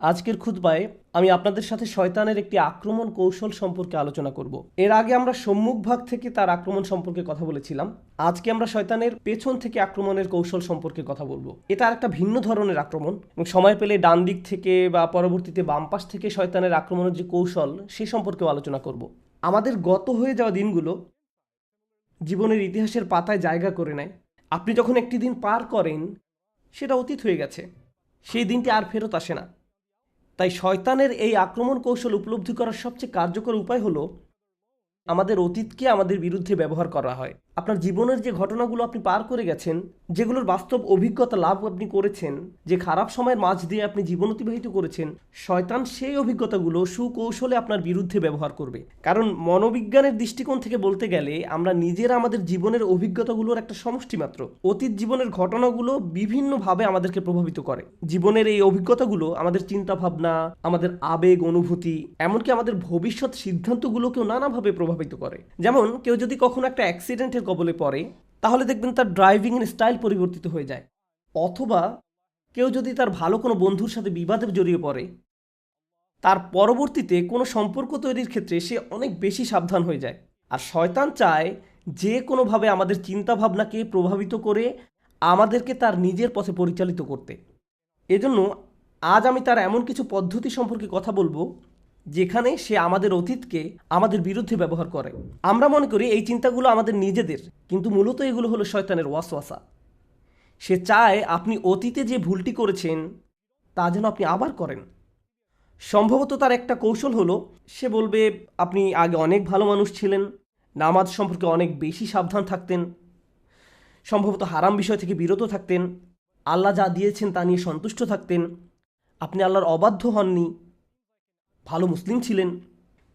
আজকের খুতবায় আমি আপনাদের সাথে শয়তানের একটি আক্রমণ কৌশল সম্পর্কে আলোচনা করব। এর আগে আমরা সম্মুখ ভাগ থেকে তার আক্রমণ সম্পর্কে কথা বলেছিলাম। আজকে আমরা শয়তানের পেছন থেকে আক্রমণের কৌশল সম্পর্কে কথা বলবো। এটা একটা ভিন্ন ধরনের আক্রমণ এবং সময় পেলে ডান দিক থেকে বা পরবর্তীতে বাম পাশ থেকে শয়তানের আক্রমণের যে কৌশল সে সম্পর্কেও আলোচনা করব। আমাদের গত হয়ে যাওয়া দিনগুলো জীবনের ইতিহাসের পাতায় জায়গা করে নেয়। আপনি যখন একটি দিন পার করেন সেটা অতীত হয়ে গেছে, সেই দিনটি আর ফেরত আসে না। তাই শয়তানের এই আক্রমণ কৌশল উপলব্ধি করার সবচেয়ে কার্যকর উপায় হলো আমাদের অতীতকে আমাদের বিরুদ্ধে ব্যবহার করা হয়। আপনার জীবনের যে ঘটনাগুলো আপনি পার করে গেছেন, যেগুলোর বাস্তব অভিজ্ঞতা লাভ আপনি করেছেন, যে খারাপ সময়ের মাঝ দিয়ে আপনি জীবন অতিবাহিত করেছেন, শয়তান সেই অভিজ্ঞতাগুলো সুকৌশলে আপনার বিরুদ্ধে ব্যবহার করবে। কারণ মনোবিজ্ঞানের দৃষ্টিকোণ থেকে বলতে গেলে আমরা নিজেরা আমাদের জীবনের অভিজ্ঞতাগুলোর একটা সমষ্টি মাত্র। অতীত জীবনের ঘটনাগুলো বিভিন্নভাবে আমাদেরকে প্রভাবিত করে। জীবনের এই অভিজ্ঞতাগুলো আমাদের চিন্তাভাবনা, আমাদের আবেগ, অনুভূতি, এমনকি আমাদের ভবিষ্যৎ সিদ্ধান্তগুলোকেও নানাভাবে প্রভাবিত করে। যেমন কেউ যদি কখনো একটা অ্যাক্সিডেন্টের কবলে পড়ে, তাহলে দেখবেন তার ড্রাইভিং এর স্টাইল পরিবর্তিত হয়ে যায়। অথবা কেউ যদি তার ভালো কোনো বন্ধুর সাথে বিবাদে জড়িয়ে পড়ে, তার পরবর্তীতে কোনো সম্পর্ক তৈরির ক্ষেত্রে সে অনেক বেশি সাবধান হয়ে যায়। আর শয়তান চায় যে কোনোভাবে আমাদের চিন্তাভাবনাকে প্রভাবিত করে আমাদেরকে তার নিজের পথে পরিচালিত করতে। এজন্য আজ আমি তার এমন কিছু পদ্ধতি সম্পর্কে কথা বলবো যেখানে সে আমাদের অতীতকে আমাদের বিরুদ্ধে ব্যবহার করে। আমরা মনে করি এই চিন্তাগুলো আমাদের নিজেদের, কিন্তু মূলত এগুলো হলো শয়তানের ওয়াসওয়াসা। সে চায় আপনি অতীতে যে ভুলটি করেছেন তা যেন আপনি আবার করেন। সম্ভবত তার একটা কৌশল হলো সে বলবে আপনি আগে অনেক ভালো মানুষ ছিলেন, নামাজ সম্পর্কে অনেক বেশি সাবধান থাকতেন, সম্ভবত হারাম বিষয় থেকে বিরত থাকতেন, আল্লাহ যা দিয়েছেন তা নিয়ে সন্তুষ্ট থাকতেন, আপনি আল্লাহর অবাধ্য হননি, ভালো মুসলিম ছিলেন।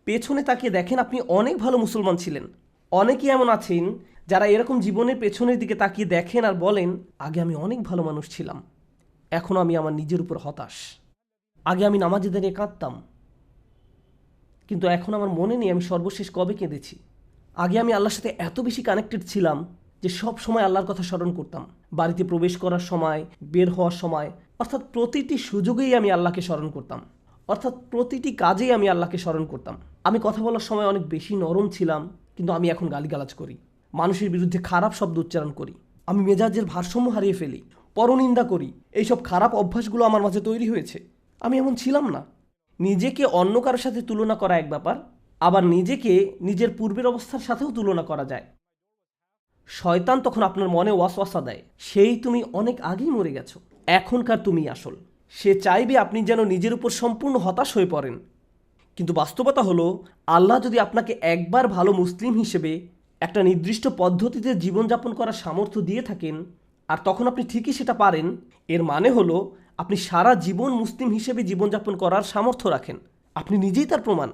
পেছনে তাকিয়ে দেখেন আপনি অনেক ভালো মুসলমান ছিলেন। অনেকেই এমন আছেন যারা এরকম জীবনের পেছনের দিকে তাকিয়ে দেখেন আর বলেন আগে আমি অনেক ভালো মানুষ ছিলাম, এখন আমি আমার নিজের উপর হতাশ। আগে আমি নামাজে দাঁড়িয়ে কাঁদতাম, কিন্তু এখন আমার মনে নেই আমি সর্বশেষ কবে কেঁদেছি। আগে আমি আল্লাহর সাথে এত বেশি কানেক্টেড ছিলাম যে সব সময় আল্লাহর কথা স্মরণ করতাম। বাড়িতে প্রবেশ করার সময়, বের হওয়ার সময়, অর্থাৎ প্রতিটি সুযোগেই আমি আল্লাহকে স্মরণ করতাম। অর্থাৎ প্রতিটি কাজেই আমি আল্লাহকে স্মরণ করতাম। আমি কথা বলার সময় অনেক বেশি নরম ছিলাম, কিন্তু আমি এখন গালিগালাজ করি, মানুষের বিরুদ্ধে খারাপ শব্দ উচ্চারণ করি, আমি মেজাজের ভারসাম্য হারিয়ে ফেলি, পরনিন্দা করি। এইসব খারাপ অভ্যাসগুলো আমার মাঝে তৈরি হয়েছে। আমি এমন ছিলাম না। নিজেকে অন্য কারোর সাথে তুলনা করা এক ব্যাপার, আবার নিজেকে নিজের পূর্বের অবস্থার সাথেও তুলনা করা যায়। শয়তান তখন আপনার মনে ওয়াসওয়াসা দেয় সেই তুমি অনেক আগেই মরে গেছো, এখনকার তুমি আসল। সে চাইবে আপনি যেন নিজের উপর সম্পূর্ণ হতাশ হয়ে পড়েন। কিন্তু বাস্তবতা হলো আল্লাহ যদি আপনাকে একবার ভালো মুসলিম হিসেবে একটা নির্দিষ্ট পদ্ধতিতে জীবনযাপন করার সামর্থ্য দিয়ে থাকেন, আর তখন আপনি ঠিকই সেটা পারেন, এর মানে হলো আপনি সারা জীবন মুসলিম হিসেবে জীবনযাপন করার সামর্থ্য রাখেন। আপনি নিজেই তার প্রমাণ।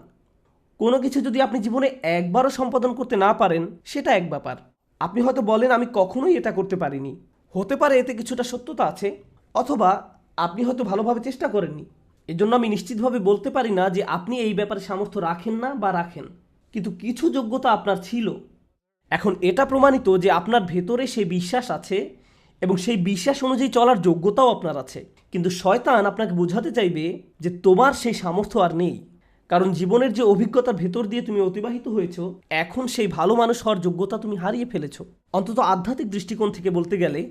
কোনো কিছু যদি আপনি জীবনে একবারও সম্পাদন করতে না পারেন সেটা এক ব্যাপার। আপনি হয়তো বলেন আমি কখনোই এটা করতে পারিনি। হতে পারে এতে কিছুটা সত্যতা আছে, অথবা আপনি হয়তো ভালোভাবে চেষ্টা করেননি। এজন্য আমি নিশ্চিতভাবে বলতে পারি না যে আপনি এই ব্যাপারে সামর্থ্য রাখেন না বা রাখেন, কিন্তু কিছু যোগ্যতা আপনার ছিল। এখন এটা প্রমাণিত যে আপনার ভেতরে সেই বিশ্বাস আছে এবং সেই বিশ্বাস অনুযায়ী চলার যোগ্যতাও আপনার আছে। কিন্তু শয়তান আপনাকে বোঝাতে চাইবে যে তোমার সেই সামর্থ্য আর নেই, কারণ জীবনের যে অভিজ্ঞতার ভেতর দিয়ে তুমি অতিবাহিত হয়েছো, এখন সেই ভালো মানুষ হওয়ার যোগ্যতা তুমি হারিয়ে ফেলেছো। অন্তত আধ্যাত্মিক দৃষ্টিকোণ থেকে বলতে গেলে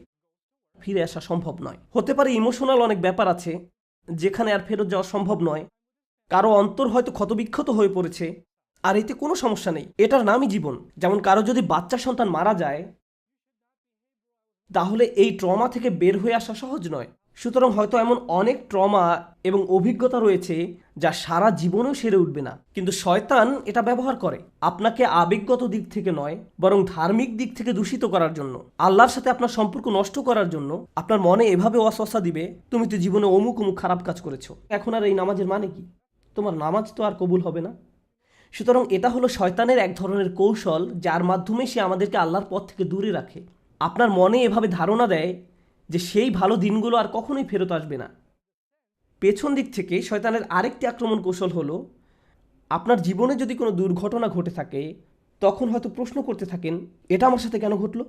ফিরে আসা সম্ভব নয়। হতে পারে ইমোশনাল অনেক ব্যাপার আছে যেখানে আর ফেরত যাওয়া সম্ভব নয়। কারো অন্তর হয়তো ক্ষতবিক্ষত হয়ে পড়েছে, আর এতে কোনো সমস্যা নেই, এটার নামই জীবন। যেমন কারো যদি বাচ্চা সন্তান মারা যায়, তাহলে এই ট্রমা থেকে বের হয়ে আসা সহজ নয়। সুতরাং হয়তো এমন অনেক ট্রমা এবং অভিজ্ঞতা রয়েছে যা সারা জীবনেও সেরে উঠবে না, কিন্তু শয়তান এটা ব্যবহার করে আপনাকে আবেগগত দিক থেকে নয়, বরং ধার্মিক দিক থেকে দূষিত করার জন্য, আল্লাহর সাথে আপনার সম্পর্ক নষ্ট করার জন্য। আপনার মনে এভাবে ওয়াসওয়াসা দিবে তুমি তো জীবনে অমুক অমুক খারাপ কাজ করেছো, এখন আর এই নামাজের মানে কি? তোমার নামাজ তো আর কবুল হবে না। সুতরাং এটা হলো শয়তানের এক ধরনের কৌশল, যার মাধ্যমে সে আমাদেরকে আল্লাহর পথ থেকে দূরে রাখে। আপনার মনে এভাবে ধারণা দেয় যে সেই ভালো দিনগুলো আর কখনোই ফেরত আসবে না। পেছন দিক থেকে শয়তানের আরেকটি আক্রমণ কৌশল হলো আপনার জীবনে যদি কোনো দুর্ঘটনা ঘটে থাকে, তখন হয়তো প্রশ্ন করতে থাকেন এটা আমার সাথে কেন ঘটলো।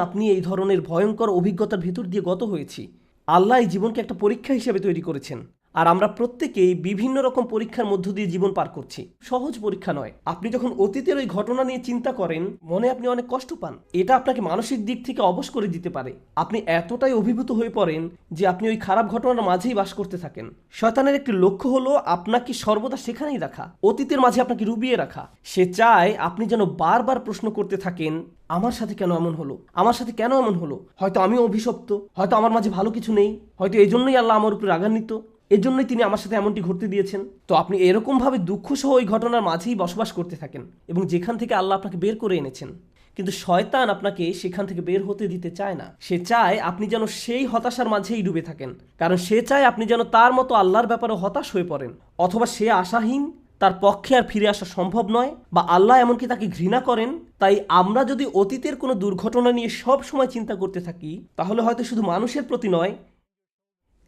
আপনি এই ধরনের ভয়ঙ্কর অভিজ্ঞতার ভেতর দিয়ে গত হয়েছি। আল্লাহ এই জীবনকে একটা পরীক্ষা হিসেবে তৈরি করেছেন। আর আমরা প্রত্যেকেই বিভিন্ন রকম পরীক্ষার মধ্য দিয়ে জীবন পার করছি। সহজ পরীক্ষা নয়। আপনি যখন অতীতের ওই ঘটনা নিয়ে চিন্তা করেন, মনে আপনি অনেক কষ্ট পান। এটা আপনাকে মানসিক দিক থেকে অবশ করে দিতে পারে। আপনি এতটাই অভিভূত হয়ে পড়েন যে আপনি ওই খারাপ ঘটনার মাঝেই বাস করতে থাকেন। শয়তানের একটি লক্ষ্য হলো আপনাকে সর্বদা সেখানেই রাখা, অতীতের মাঝে আপনাকে ডুবিয়ে রাখা। সে চায় আপনি যেন বারবার প্রশ্ন করতে থাকেন, আমার সাথে কেন এমন হলো, আমার সাথে কেন এমন হলো, হয়তো আমি অভিশপ্ত, হয়তো আমার মাঝে ভালো কিছু নেই, হয়তো এই জন্যই আল্লাহ আমার উপর রাগান্বিত, এজন্যই তিনি আমার সাথে এমনটি ঘটতে দিয়েছেন। তো আপনি এরকমভাবে দুঃখ সহ ওই ঘটনার মাঝেই বসবাস করতে থাকেন, এবং যেখান থেকে আল্লাহ আপনাকে বের করে এনেছেন। কিন্তু শয়তান আপনাকে সেখান থেকে বের হতে দিতে চায় না। সে চায় আপনি যেন সেই হতাশার মাঝেই ডুবে থাকেন, কারণ সে চায় আপনি যেন তার মতো আল্লাহর ব্যাপারে হতাশ হয়ে পড়েন, অথবা সে আশাহীন, তার পক্ষে আর ফিরে আসা সম্ভব নয়, বা আল্লাহ এমনকি তাকে ঘৃণা করেন। তাই আমরা যদি অতীতের কোনো দুর্ঘটনা নিয়ে সব সময় চিন্তা করতে থাকি, তাহলে হয়তো শুধু মানুষের প্রতি নয়,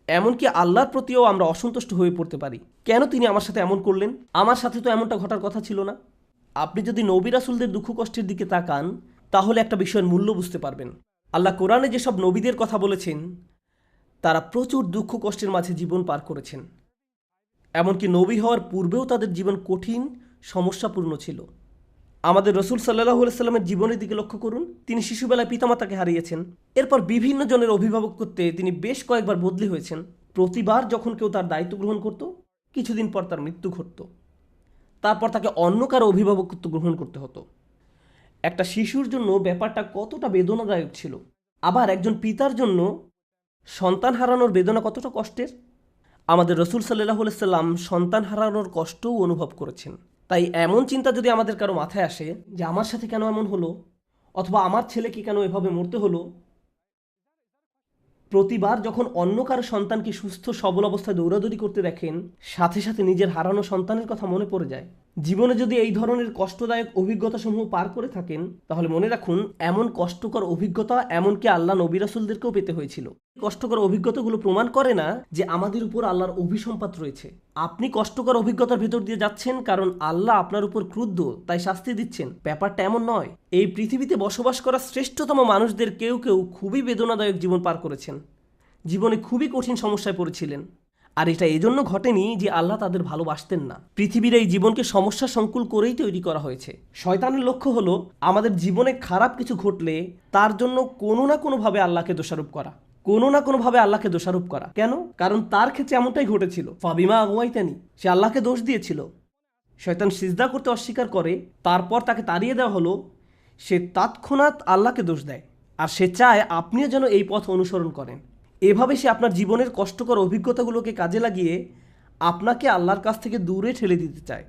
এমনকি আল্লাহর প্রতিও আমরা অসন্তুষ্ট হয়ে পড়তে পারি। কেন তিনি আমার সাথে এমন করলেন, আমার সাথে তো এমনটা ঘটার কথা ছিল না। আপনি যদি নবী রাসূলদের দুঃখ কষ্টের দিকে তাকান, তাহলে একটা বিষয়ের মূল্য বুঝতে পারবেন। আল্লাহ কোরআনে যেসব নবীদের কথা বলেছেন, তারা প্রচুর দুঃখ কষ্টের মাঝে জীবন পার করেছেন। এমনকি নবী হওয়ার পূর্বেও তাদের জীবন কঠিন, সমস্যাপূর্ণ ছিল। আমাদের রসুল সাল্লাল্লাহু আলাইহি সাল্লামের জীবনের দিকে লক্ষ্য করুন। তিনি শিশুবেলায় পিতামাতাকে হারিয়েছেন। এরপর বিভিন্ন জনের অভিভাবক করতে তিনি বেশ কয়েকবার বদলি হয়েছেন। প্রতিবার যখন কেউ তার দায়িত্ব গ্রহণ করত, কিছুদিন পর তার মৃত্যু ঘটত। তারপর তাকে অন্য কারো অভিভাবকত্ব গ্রহণ করতে হতো। একটা শিশুর জন্য ব্যাপারটা কতটা বেদনাদায়ক ছিল। আবার একজন পিতার জন্য সন্তান হারানোর বেদনা কতটা কষ্টের। আমাদের রসুল সাল্লাল্লাহু আলাইহি সাল্লাম সন্তান হারানোর কষ্টও অনুভব করেছেন। তাই এমন চিন্তা যদি আমাদের কারো মাথায় আসে যে আমার সাথে কেন এমন হলো, অথবা আমার ছেলেকে কেন এভাবে মরতে হলো, প্রতিবার যখন অন্য কারো সন্তানকে সুস্থ সবল অবস্থায় দৌড়াদৌড়ি করতে দেখেন, সাথে সাথে নিজের হারানো সন্তানের কথা মনে পড়ে যায়। জীবনে যদি এই ধরনের কষ্টদায়ক অভিজ্ঞতাসমূহ পার করে থাকেন, তাহলে মনে রাখুন এমন কষ্টকর অভিজ্ঞতা এমনকি আল্লাহ নবী রাসূলদেরকেও পেতে হয়েছিল। কষ্টকর অভিজ্ঞতাগুলো প্রমাণ করে না যে আমাদের উপর আল্লাহর অভিসম্পাত রয়েছে। আপনি কষ্টকর অভিজ্ঞতার ভেতর দিয়ে যাচ্ছেন কারণ আল্লাহ আপনার উপর ক্রুদ্ধ, তাই শাস্তি দিচ্ছেন। ব্যাপারটা এমন নয়। এই পৃথিবীতে বসবাস করা শ্রেষ্ঠতম মানুষদের কেউ কেউ খুবই বেদনাদায়ক জীবন পার করেছেন, জীবনে খুবই কঠিন সমস্যায় পড়েছিলেন। আর এটা এজন্য ঘটেনি যে আল্লাহ তাদের ভালোবাসতেন না। পৃথিবীর এই জীবনকে সমস্যা সংকুল করেই তৈরি করা হয়েছে। শয়তানের লক্ষ্য হলো আমাদের জীবনে খারাপ কিছু ঘটলে তার জন্য কোনো না কোনোভাবে আল্লাহকে দোষারোপ করা, কোনো না কোনোভাবে আল্লাহকে দোষারোপ করা। কেন? কারণ তার ক্ষেত্রে এমনটাই ঘটেছিল। ফাবিমা আগুয়াইতানি, সে আল্লাহকে দোষ দিয়েছিল। শয়তান সিজদা করতে অস্বীকার করে, তারপর তাকে তাড়িয়ে দেওয়া হলো। সে তৎক্ষণাৎ আল্লাহকে দোষ দেয়, আর সে চায় আপনিও যেন এই পথ অনুসরণ করেন। এভাবে সে আপনার জীবনের কষ্টকর অভিজ্ঞতাগুলোকে কাজে লাগিয়ে আপনাকে আল্লাহর কাছ থেকে দূরে ঠেলে দিতে চায়।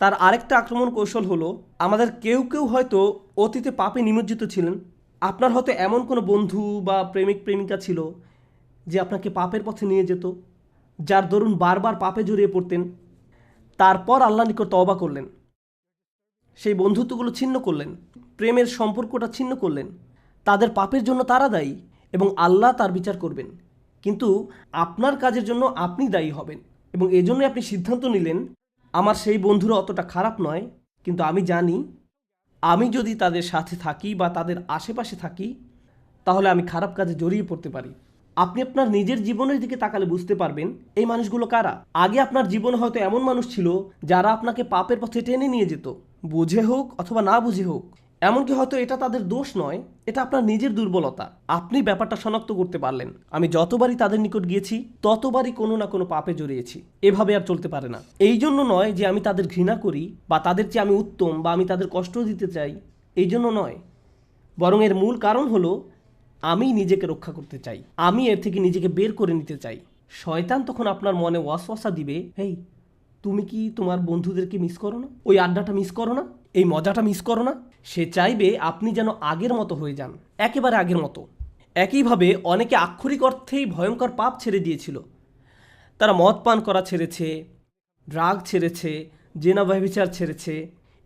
তার আরেকটা আক্রমণ কৌশল হলো, আমাদের কেউ কেউ হয়তো অতীতে পাপে নিমজ্জিত ছিলেন। আপনার হয়তো এমন কোনো বন্ধু বা প্রেমিক প্রেমিকা ছিল যে আপনাকে পাপের পথে নিয়ে যেত, যার দরুন বারবার পাপে জড়িয়ে পড়তেন। তারপর আল্লাহর নিকট তওবা করলেন, সেই বন্ধুত্বগুলো ছিন্ন করলেন, প্রেমের সম্পর্কটা ছিন্ন করলেন। তাদের পাপের জন্য তারা দায়ী এবং আল্লাহ তার বিচার করবেন। কিন্তু আপনার কাজের জন্য আপনি দায়ী হবেন, এবং এজন্যই আপনি সিদ্ধান্ত নিলেন আমার সেই বন্ধুরা অতটা খারাপ নয়, কিন্তু আমি জানি আমি যদি তাদের সাথে থাকি বা তাদের আশেপাশে থাকি, তাহলে আমি খারাপ কাজে জড়িয়ে পড়তে পারি। আপনি আপনার নিজের জীবনের দিকে তাকালে বুঝতে পারবেন এই মানুষগুলো কারা। আগে আপনার জীবনে হয়তো এমন মানুষ ছিল যারা আপনাকে পাপের পথে টেনে নিয়ে যেত, বুঝে হোক অথবা না বুঝে হোক। এমনকি হয়তো এটা তাদের দোষ নয়, এটা আপনার নিজের দুর্বলতা। আপনি ব্যাপারটা শনাক্ত করতে পারলেন। আমি যতবারই তাদের নিকট গিয়েছি ততবারই কোনো না কোনো পাপে জড়িয়েছি। এভাবে আর চলতে পারে না। এই জন্য নয় যে আমি তাদের ঘৃণা করি বা তাদের চেয়ে আমি উত্তম বা আমি তাদের কষ্ট দিতে চাই, এই জন্য নয়। বরং এর মূল কারণ হলো আমি নিজেকে রক্ষা করতে চাই, আমি এর থেকে নিজেকে বের করে নিতে চাই। শয়তান তখন আপনার মনে ওয়াসওয়াসা দিবে, হেই তুমি কি তোমার বন্ধুদেরকে মিস করো না, ওই আড্ডাটা মিস করো না, এই মজাটা মিস করো না। সে চাইবে আপনি যেন আগের মতো হয়ে যান, একেবারে আগের মতো। একইভাবে অনেকে আক্ষরিক অর্থেই ভয়ঙ্কর পাপ ছেড়ে দিয়েছিল। তারা মদ পান করা ছেড়েছে, ড্রাগ ছেড়েছে, জেনা ব্যভিচার ছেড়েছে,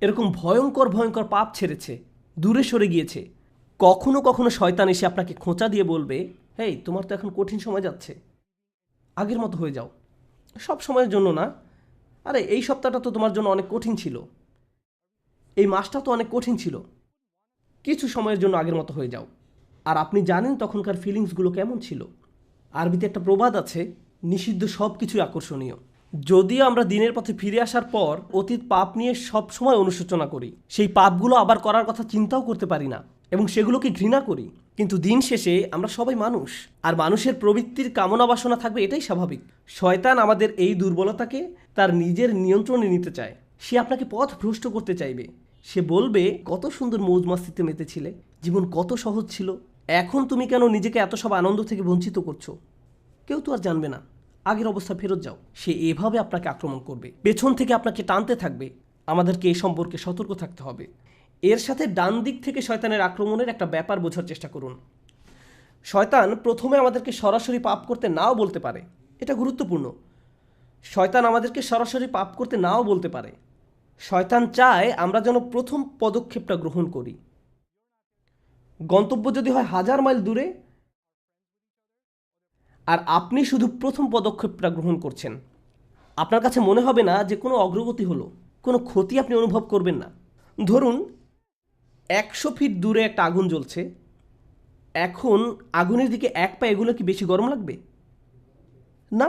এরকম ভয়ঙ্কর ভয়ঙ্কর পাপ ছেড়েছে, দূরে সরে গিয়েছে। কখনো কখনো শয়তান এসে আপনাকে খোঁচা দিয়ে বলবে, হেই তোমার তো এখন কঠিন সময় যাচ্ছে, আগের মতো হয়ে যাও। সব সময়ের জন্য না, আরে এই সপ্তাহটা তো তোমার জন্য অনেক কঠিন ছিল, এই মাসটা তো অনেক কঠিন ছিল, কিছু সময়ের জন্য আগের মতো হয়ে যাও। আর আপনি জানেন তখনকার ফিলিংসগুলো কেমন ছিল। আরবিতে একটা প্রবাদ আছে নিষিদ্ধ সব কিছুই আকর্ষণীয়। যদিও আমরা দিনের পথে ফিরে আসার পর অতীত পাপ নিয়ে সব সময় অনুশোচনা করি, সেই পাপগুলো আবার করার কথা চিন্তাও করতে পারি না এবং সেগুলোকে ঘৃণা করি, কিন্তু দিন শেষে আমরা সবাই মানুষ, আর মানুষের প্রবৃত্তির কামনা বাসনা থাকবে, এটাই স্বাভাবিক। শয়তান আমাদের এই দুর্বলতাকে তার নিজের নিয়ন্ত্রণে নিতে চায়। সে আপনাকে পথ ভ্রষ্ট করতে চাইবে। সে বলবে, কত সুন্দর মৌজ মাস্তিতে মেতেছিলে, জীবন কত সহজ ছিল, এখন তুমি কেন নিজেকে এত সব আনন্দ থেকে বঞ্চিত করছো? কেউ তো আর জানবে না, আগের অবস্থা ফেরত যাও। সে এভাবে আপনাকে আক্রমণ করবে, পেছন থেকে আপনাকে টানতে থাকবে। আমাদেরকে এই সম্পর্কে সতর্ক থাকতে হবে। এর সাথে ডান দিক থেকে শয়তানের আক্রমণের একটা ব্যাপার বোঝার চেষ্টা করুন। শয়তান প্রথমে আমাদেরকে সরাসরি পাপ করতে নাও বলতে পারে, এটা গুরুত্বপূর্ণ। শয়তান আমাদেরকে সরাসরি পাপ করতে নাও বলতে পারে। শয়তান চায় আমরা যেন প্রথম পদক্ষেপটা গ্রহণ করি। গন্তব্য যদি হয় 1000 মাইল দূরে, আর আপনি শুধু প্রথম পদক্ষেপটা গ্রহণ করছেন, আপনার কাছে মনে হবে না যে কোনো অগ্রগতি হলো, কোনো ক্ষতি আপনি অনুভব করবেন না। ধরুন 100 ফিট দূরে একটা আগুন জ্বলছে, এখন আগুনের দিকে এক পা এগুলো কি বেশি গরম লাগবে? না,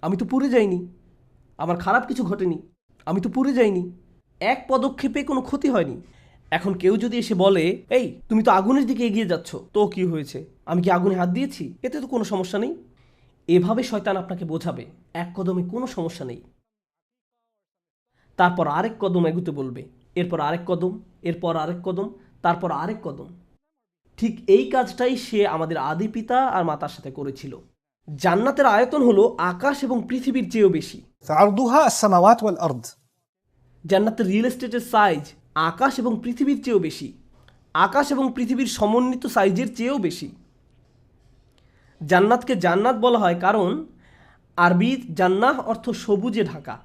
আমি তো পুড়ে যাইনি, আমার খারাপ কিছু ঘটেনি, আমি তো পুড়ে যাইনি, এক পদক্ষেপে কোনো ক্ষতি হয়নি। এখন কেউ যদি এসে বলে, এই তুমি তো আগুনের দিকে এগিয়ে যাচ্ছ, তো কি হয়েছে, আমি কি আগুনে হাত দিয়েছি, এতে তো কোনো সমস্যা নেই। এভাবে শয়তান আপনাকে বোঝাবে এক কদমে কোনো সমস্যা নেই। তারপর আরেক কদম এগুতে বলবে, এরপর আরেক কদম, এরপর আরেক কদম, তারপর আরেক কদম। ঠিক এই কাজটাই সে আমাদের আদি পিতা আর মাতার সাথে করেছিল। জান্নাতের আয়তন হলো আকাশ এবং পৃথিবীর চেয়েও বেশি। فعرضها السماوات والأرض। জান্নাতের রিয়েল এস্টেটের সাইজ আকাশ এবং পৃথিবীর চেয়েও বেশি, আকাশ এবং পৃথিবীর সমন্বিত সাইজের চেয়েও বেশি। জান্নাতকে জান্নাত বলা হয় কারণ আরবি জান্নাহ অর্থ সবুজে ঢাকা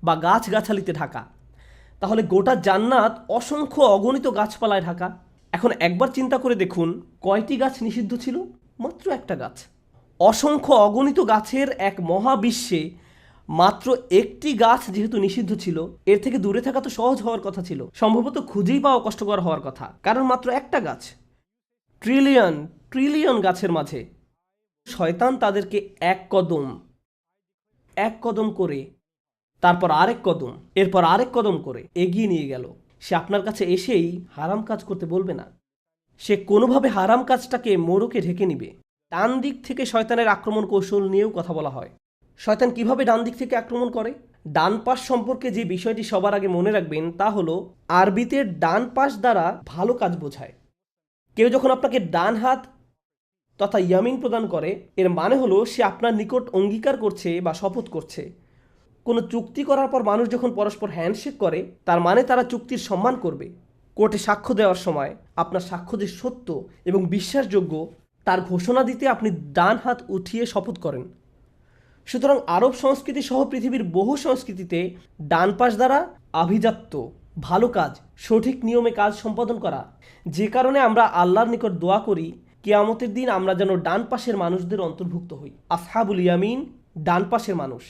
বা গাছগাছালিতে ঢাকা। তাহলে গোটা জান্নাত অসংখ্য অগণিত গাছপালায় ঢাকা। এখন একবার চিন্তা করে দেখুন, কয়টি গাছ নিষিদ্ধ ছিল? মাত্র একটা গাছ। অসংখ্য অগণিত গাছের এক মহাবিশ্বে মাত্র একটি গাছ যেহেতু নিষিদ্ধ ছিল, এর থেকে দূরে থাকা তো সহজ হওয়ার কথা ছিল, সম্ভবত খুঁজেই পাওয়া কষ্টকর হওয়ার কথা, কারণ মাত্র একটা গাছ। ট্রিলিয়ন ট্রিলিয়ন গাছের মাঝে শয়তান তাদেরকে এক কদম করে, তারপর আরেক কদম, এরপর আরেক কদম করে এগিয়ে নিয়ে গেল। সে আপনার কাছে এসেই হারাম কাজ করতে বলবে না, সে কোনোভাবে হারাম কাজটাকে মোড়কে ঢেকে নিবে। ডান দিক থেকে শয়তানের আক্রমণ কৌশল নিয়েও কথা বলা হয়। শয়তান কিভাবে ডান দিক থেকে আক্রমণ করে? ডান পাশ সম্পর্কে যে বিষয়টি সবার আগে মনে রাখবেন তা হলো, আরবিতে ডান পাশ দ্বারা ভালো কাজ বোঝায়। কেউ যখন আপনাকে ডান হাত তথা ইয়ামিন প্রদান করে, এর মানে হলো সে আপনার নিকট অঙ্গীকার করছে বা শপথ করছে। কোনো চুক্তি করার পর মানুষ যখন পরস্পর হ্যান্ডশেক করে, তার মানে তারা চুক্তির সম্মান করবে। কোর্টে সাক্ষ্য দেওয়ার সময় আপনার সাক্ষ্য যে সত্য এবং বিশ্বাসযোগ্য তার ঘোষণা দিতে আপনি ডান হাত উঠিয়ে শপথ করেন। সুতরাং আরব সংস্কৃতি সহ পৃথিবীর বহু সংস্কৃতিতে ডান পাশ দ্বারা আভিজাত্য, ভালো কাজ, সঠিক নিয়মে কাজ সম্পাদন করা, যে কারণে আমরা আল্লাহর নিকট দোয়া করি কিয়ামতের দিন আমরা যেন ডান পাশের মানুষদের অন্তর্ভুক্ত হই, আসহাবুল ইয়ামিন, ডান পাশের মানুষ।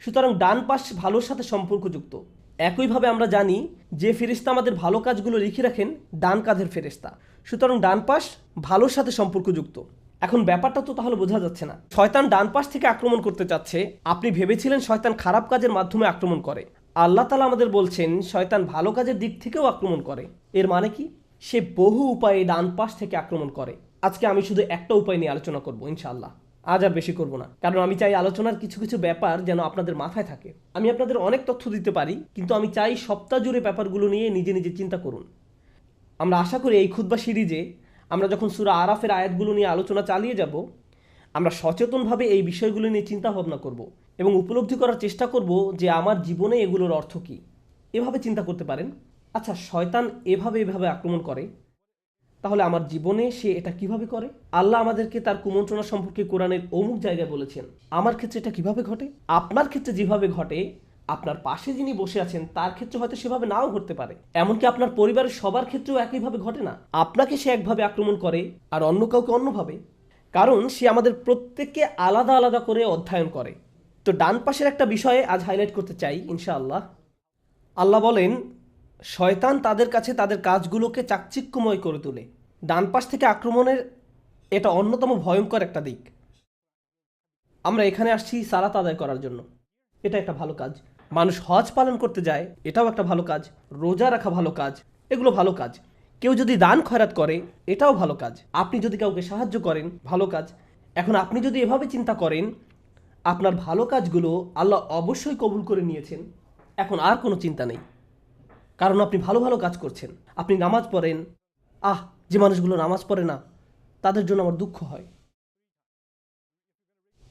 সুতরাং ডান পাশ ভালোর সাথে সম্পর্কযুক্ত। একইভাবে আমরা জানি যে ফেরেশতা আমাদের ভালো কাজগুলো লিখে রাখেন, ডান কাঁধের ফেরেশতা। সুতরাং ডান পাশ ভালোর সাথে সম্পর্কযুক্ত। এখন ব্যাপারটা তো তাহলে বোঝা যাচ্ছে না, শয়তান ডান পাশ থেকে আক্রমণ করতে চাচ্ছে। আপনি ভেবেছিলেন শয়তান খারাপ কাজের মাধ্যমে আক্রমণ করে। আল্লাহ তাআলা আমাদের বলছেন শয়তান ভালো কাজের দিক থেকেও আক্রমণ করে। এর মানে কি? সে বহু উপায়ে ডান পাশ থেকে আক্রমণ করে। আজকে আমি শুধু একটা উপায় নিয়ে আলোচনা করব ইনশাআল্লাহ। আজ আর বেশি করব না, কারণ আমি চাই আলোচনার কিছু কিছু ব্যাপার যেন আপনাদের মাথায় থাকে। আমি আপনাদের অনেক তথ্য দিতে পারি, কিন্তু আমি চাই সপ্তাহ জুড়ে ব্যাপারগুলো নিয়ে নিজে নিজে চিন্তা করুন। আমরা আশা করি এই খুতবা সিরিজে আমরা যখন সূরা আরাফের আয়াতগুলো নিয়ে আলোচনা চালিয়ে যাব, আমরা সচেতনভাবে এই বিষয়গুলো নিয়ে চিন্তা ভাবনা করব এবং উপলব্ধি করার চেষ্টা করব যে আমার জীবনে এগুলোর অর্থ কী। এভাবে চিন্তা করতে পারেন, আচ্ছা শয়তান এভাবে আক্রমণ করে, তাহলে আমার জীবনে সে এটা কিভাবে করে? আল্লাহ আমাদেরকে তার কুমন্ত্রণা সম্পর্কে কোরআনের অমুক জায়গায় বলেছেন। আমার ক্ষেত্রে এটা কিভাবে ঘটে? আপনার ক্ষেত্রে যেভাবে ঘটে, আপনার পাশে যিনি বসে আছেন তার ক্ষেত্রে হয়তো সেভাবে নাও ঘটতে পারে। এমনকি আপনার পরিবারের সবার ক্ষেত্রেও একইভাবে ঘটে না। আপনাকে সে একভাবে আক্রমণ করে আর অন্য কাউকে অন্যভাবে, কারণ সে আমাদের প্রত্যেককে আলাদা আলাদা করে অধ্যয়ন করে। তো ডান পাশের একটা বিষয়ে আজ হাইলাইট করতে চাই ইনশাআল্লাহ। আল্লাহ বলেন শয়তান তাদের কাছে তাদের কাজগুলোকে চাকচিক্যময় করে তোলে। ডান পাশ থেকে আক্রমণের এটা অন্যতম ভয়ঙ্কর একটা দিক। আমরা এখানে আসছি সালাত আদায় করার জন্য, এটা একটা ভালো কাজ। মানুষ হজ পালন করতে যায়, এটাও একটা ভালো কাজ। রোজা রাখা ভালো কাজ, এগুলো ভালো কাজ। কেউ যদি দান খয়রাত করে, এটাও ভালো কাজ। আপনি যদি কাউকে সাহায্য করেন, ভালো কাজ। এখন আপনি যদি এভাবে চিন্তা করেন আপনার ভালো কাজগুলো আল্লাহ অবশ্যই কবুল করে নিয়েছেন, এখন আর কোনো চিন্তা নেই, কারণ আপনি ভালো ভালো কাজ করছেন। আপনি নামাজ পড়েন, যে মানুষগুলো নামাজ পড়ে না তাদের জন্য আমার দুঃখ হয়,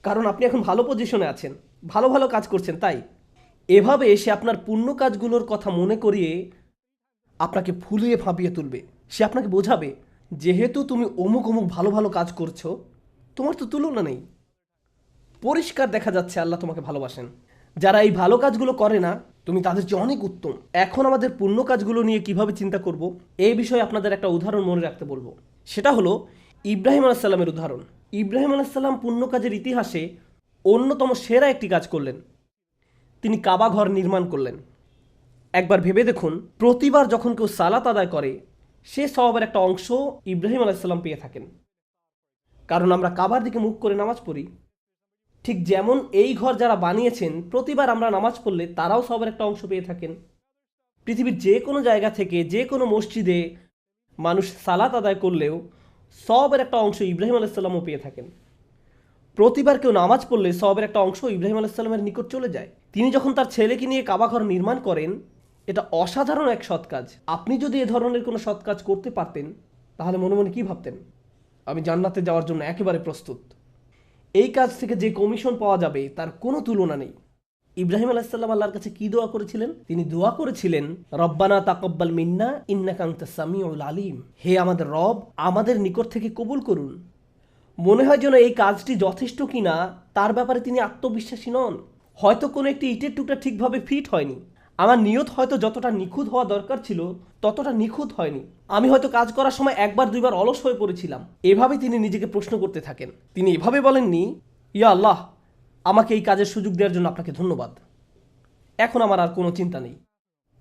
কারণ আপনি এখন ভালো পজিশনে আছেন, ভালো ভালো কাজ করছেন। তাই এভাবে সে আপনার পুণ্য কাজগুলোর কথা মনে করিয়ে আপনাকে ফুলিয়ে ফাঁপিয়ে তুলবে। সে আপনাকে বোঝাবে, যেহেতু তুমি অমুক অমুক ভালো ভালো কাজ করছো, তোমার তো তুলনা নেই। পরিষ্কার দেখা যাচ্ছে আল্লাহ তোমাকে ভালোবাসেন। যারা এই ভালো কাজগুলো করে না, তুমি তাদের চেয়ে অনেক উত্তম। এখন আমাদের পুণ্য কাজগুলো নিয়ে কিভাবে চিন্তা করব, এই বিষয়ে আপনাদের একটা উদাহরণ মনে রাখতে বলবো। সেটা হলো ইব্রাহিম আলাইসাল্লামের উদাহরণ। ইব্রাহিম আলাইসাল্লাম পুণ্য কাজের ইতিহাসে অন্যতম সেরা একটি কাজ করলেন। তিনি কাবা ঘর নির্মাণ করলেন। একবার ভেবে দেখুন, প্রতিবার যখন কেউ সালাত আদায় করে, সে সওয়াবের একটা অংশ ইব্রাহিম আলাইসাল্লাম পেয়ে থাকেন, কারণ আমরা কাবার দিকে মুখ করে নামাজ পড়ি। ঠিক যেমন এই ঘর যারা বানিয়েছেন, প্রতিবার আমরা নামাজ পড়লে তারাও সওয়াবের একটা অংশ পেয়ে থাকেন। পৃথিবীর যে কোনো জায়গা থেকে যে কোনো মসজিদে মানুষ সালাত আদায় করলেও সওয়াবের একটা অংশ ইব্রাহিম আলাইসাল্লামও পেয়ে থাকেন। প্রতিবার কেউ নামাজ পড়লে সওয়াবের একটা অংশ ইব্রাহিম আলাইসাল্লামের নিকট চলে যায়। তিনি যখন তার ছেলেকে নিয়ে কাবা ঘর নির্মাণ করেন, এটা অসাধারণ এক সৎ কাজ। আপনি যদি এ ধরনের কোনো সৎ কাজ করতে পারতেন, তাহলে মনে মনে কী ভাবতেন? আমি জান্নাতে যাওয়ার জন্য একেবারে প্রস্তুত। এই কাজ থেকে যে কমিশন পাওয়া যাবে তার কোনো তুলনা নেই। ইব্রাহিম আলাইসাল্লাম আল্লাহর কাছে কি দোয়া করেছিলেন? তিনি দোয়া করেছিলেন, রব্বানা তাকাব্বাল মিন্না ইন্নাকা আনতাস সামিউল আলিম। হে আমাদের রব, আমাদের নিকট থেকে কবুল করুন। মনে হয় যেন এই কাজটি যথেষ্ট কিনা তার ব্যাপারে তিনি আত্মবিশ্বাসী নন। হয়তো কোনো একটি ইটের টুকরা ঠিকভাবে ফিট হয়নি। আমার নিয়ত হয়তো যতটা নিখুঁত হওয়া দরকার ছিল ততটা নিখুঁত হয়নি। আমি হয়তো কাজ করার সময় একবার দুইবার অলস হয়ে পড়েছিলাম। এভাবে তিনি নিজেকে প্রশ্ন করতে থাকেন। তিনি এভাবে বলেননি, ইয়া আল্লাহ, আমাকে এই কাজের সুযোগ দেওয়ার জন্য আপনাকে ধন্যবাদ, এখন আমার আর কোনো চিন্তা নেই।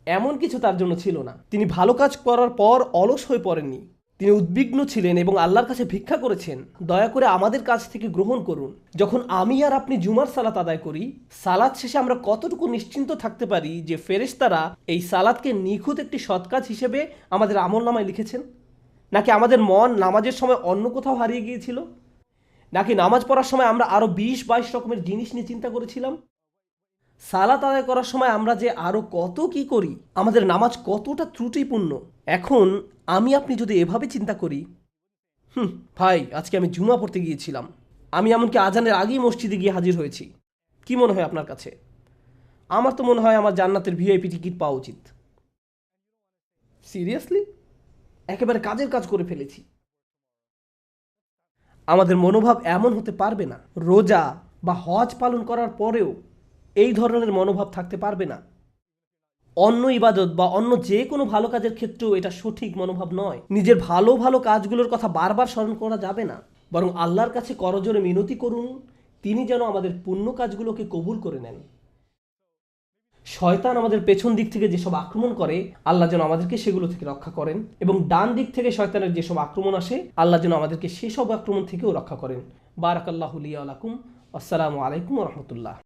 এমন কিছু তার জন্য ছিল না। তিনি ভালো কাজ করার পর অলস হয়ে পড়েননি। তিনি উদ্বিগ্ন ছিলেন এবং আল্লাহর কাছে ভিক্ষা করেছেন, দয়া করে আমাদের কাছ থেকে গ্রহণ করুন। যখন আমি আর আপনি জুমার সালাত আদায় করি, সালাত শেষে আমরা কতটুকু নিশ্চিন্ত থাকতে পারি যে ফেরেশতারা এই সালাতকে নিখুঁত একটি সৎকাজ হিসেবে আমাদের আমলনামায় লিখেছেন? নাকি আমাদের মন নামাজের সময় অন্য কোথাও হারিয়ে গিয়েছিল? নাকি নামাজ পড়ার সময় আমরা আরও 20-22 রকমের জিনিস নিয়ে চিন্তা করেছিলাম? সালাত আদায় করার সময় আমরা যে আরও কত কি করি, আমাদের নামাজ কতটা ত্রুটিপূর্ণ। এখন আমি আপনি যদি এভাবে চিন্তা করি, ভাই আজকে আমি জুমা পড়তে গিয়েছিলাম, আমি এমনকি আজানের আগেই মসজিদে গিয়ে হাজির হয়েছি, কি মনে হয় আপনার কাছে? আমার তো মনে হয় আমার জান্নাতের ভিআইপি টিকিট পাওয়া উচিত। সিরিয়াসলি, একেবারে কাজের কাজ করে ফেলেছি। আমাদের মনোভাব এমন হতে পারবে না। রোজা বা হজ পালন করার পরেও এই ধরনের মনোভাব থাকতে পারবে না। অন্য ইবাদত বা অন্য যে কোনো ভালো কাজের ক্ষেত্রেও এটা সঠিক মনোভাব নয়। নিজের ভালো ভালো কাজগুলোর কথা বারবার স্মরণ করা যাবে না, বরং আল্লাহর কাছে করজোরে মিনতি করুন, তিনি যেন আমাদের পুণ্য কাজগুলোকে কবুল করে নেন। শয়তান আমাদের পেছন দিক থেকে যেসব আক্রমণ করে, আল্লাহ যেন আমাদেরকে সেগুলো থেকে রক্ষা করেন, এবং ডান দিক থেকে শয়তানের যেসব আক্রমণ আসে, আল্লাহ যেন আমাদেরকে সেসব আক্রমণ থেকেও রক্ষা করেন। বারাকাল্লাহু লি ওয়া লাকুম। আসসালামু আলাইকুম ওয়া রাহমাতুল্লাহ।